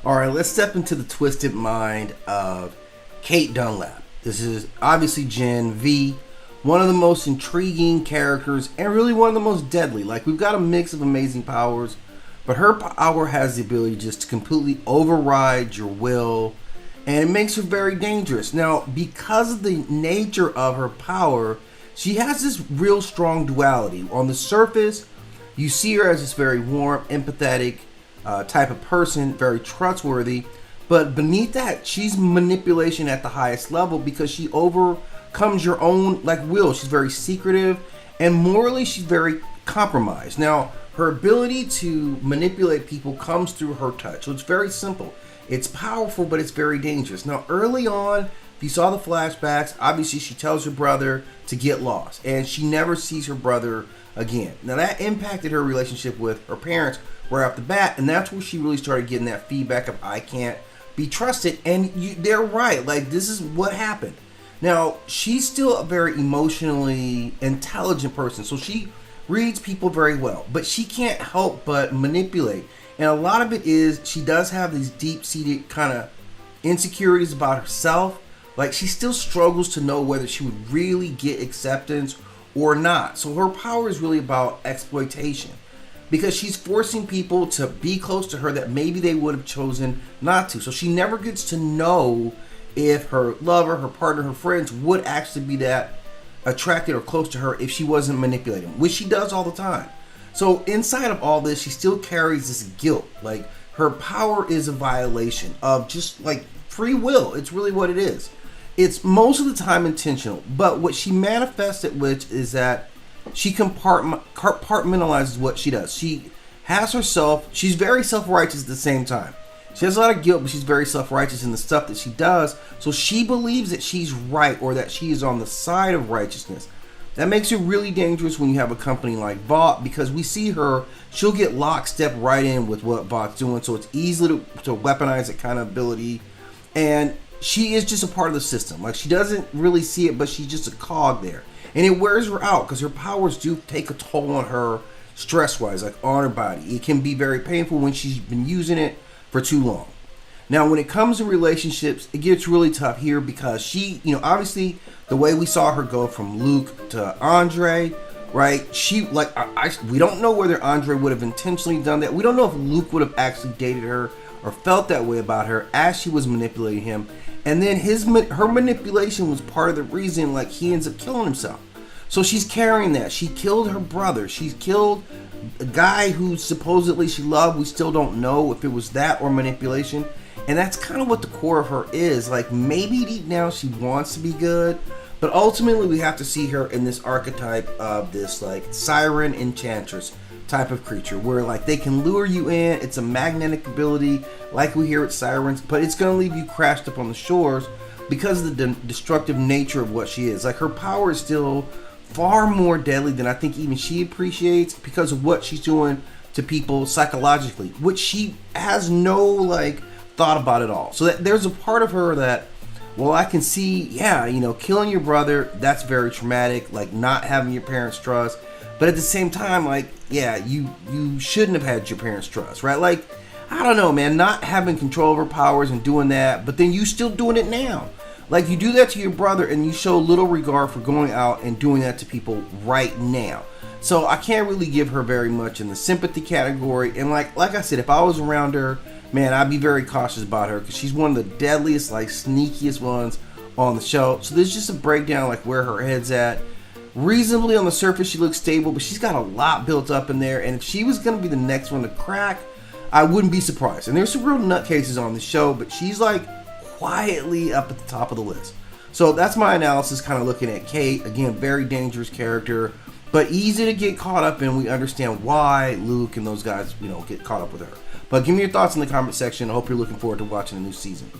All right, let's step into the twisted mind of Cate Dunlap. This is obviously Gen V, one of the most intriguing characters and really one of the most deadly. Like, we've got a mix of amazing powers, but her power has the ability just to completely override your will, and it makes her very dangerous. Now, because of the nature of her power, she has this real strong duality. On the surface, you see her as this very warm, empathetic type of person, very trustworthy, but beneath that, she's manipulation at the highest level because she overcomes your own will. She's very secretive, and morally she's very compromised. Now, her ability to manipulate people comes through her touch, so it's very simple. It's powerful, but it's very dangerous. Now, early on, if you saw the flashbacks, obviously she tells her brother to get lost, and she never sees her brother again. Now, that impacted her relationship with her parents right off the bat, and that's where she really started getting that feedback of, I can't be trusted. And they're right. Like, this is what happened. Now, she's still a very emotionally intelligent person, so she reads people very well, but she can't help but manipulate. And a lot of it is she does have these deep-seated kind of insecurities about herself. Like, she still struggles to know whether she would really get acceptance or not. So her power is really about exploitation, because she's forcing people to be close to her that maybe they would have chosen not to. So she never gets to know if her lover, her partner, her friends would actually be that attracted or close to her if she wasn't manipulating, which she does all the time. So inside of all this, she still carries this guilt. Like, her power is a violation of just free will. It's really what it is. It's most of the time intentional, but what she manifests it with is that she compartmentalizes what she does. She has herself, she's very self-righteous at the same time. She has a lot of guilt, but she's very self-righteous in the stuff that she does. So she believes that she's right, or that she is on the side of righteousness. That makes it really dangerous when you have a company like Vought, because we see her, she'll get lockstep right in with what Vaught's doing. So it's easy to weaponize that kind of ability. And she is just a part of the system. Like, she doesn't really see it, but she's just a cog there. And it wears her out because her powers do take a toll on her stress-wise, like on her body. It can be very painful when she's been using it for too long. Now, when it comes to relationships, it gets really tough here because she, obviously the way we saw her go from Luke to Andre, right? She, we don't know whether Andre would have intentionally done that. We don't know if Luke would have actually dated her or felt that way about her as she was manipulating him. And then her manipulation was part of the reason, he ends up killing himself. So she's carrying that. She killed her brother. She's killed a guy who supposedly she loved. We still don't know if it was that or manipulation. And that's kind of what the core of her is. Maybe deep down she wants to be good, but ultimately we have to see her in this archetype of this siren enchantress type of creature, where they can lure you in. It's a magnetic ability like we hear with sirens, but it's going to leave you crashed up on the shores because of the destructive nature of what she is. Her power is still far more deadly than I think even she appreciates, because of what she's doing to people psychologically, which she has no thought about at all. So that there's a part of her that, well, I can see, killing your brother, that's very traumatic, not having your parents' trust. But at the same time, you shouldn't have had your parents' trust, right? I don't know, man, not having control over powers and doing that, but then you still doing it now. You do that to your brother and you show little regard for going out and doing that to people right now. So I can't really give her very much in the sympathy category. And like I said, if I was around her, man, I'd be very cautious about her because she's one of the deadliest, sneakiest ones on the show. So there's just a breakdown, where her head's at. Reasonably on the surface, she looks stable, but she's got a lot built up in there. And if she was going to be the next one to crack, I wouldn't be surprised. And there's some real nutcases on the show, but she's quietly up at the top of the list. So that's my analysis, kind of looking at Cate. Again, very dangerous character, but easy to get caught up in. We understand why Luke and those guys, get caught up with her. But give me your thoughts in the comment section. I hope you're looking forward to watching the new season.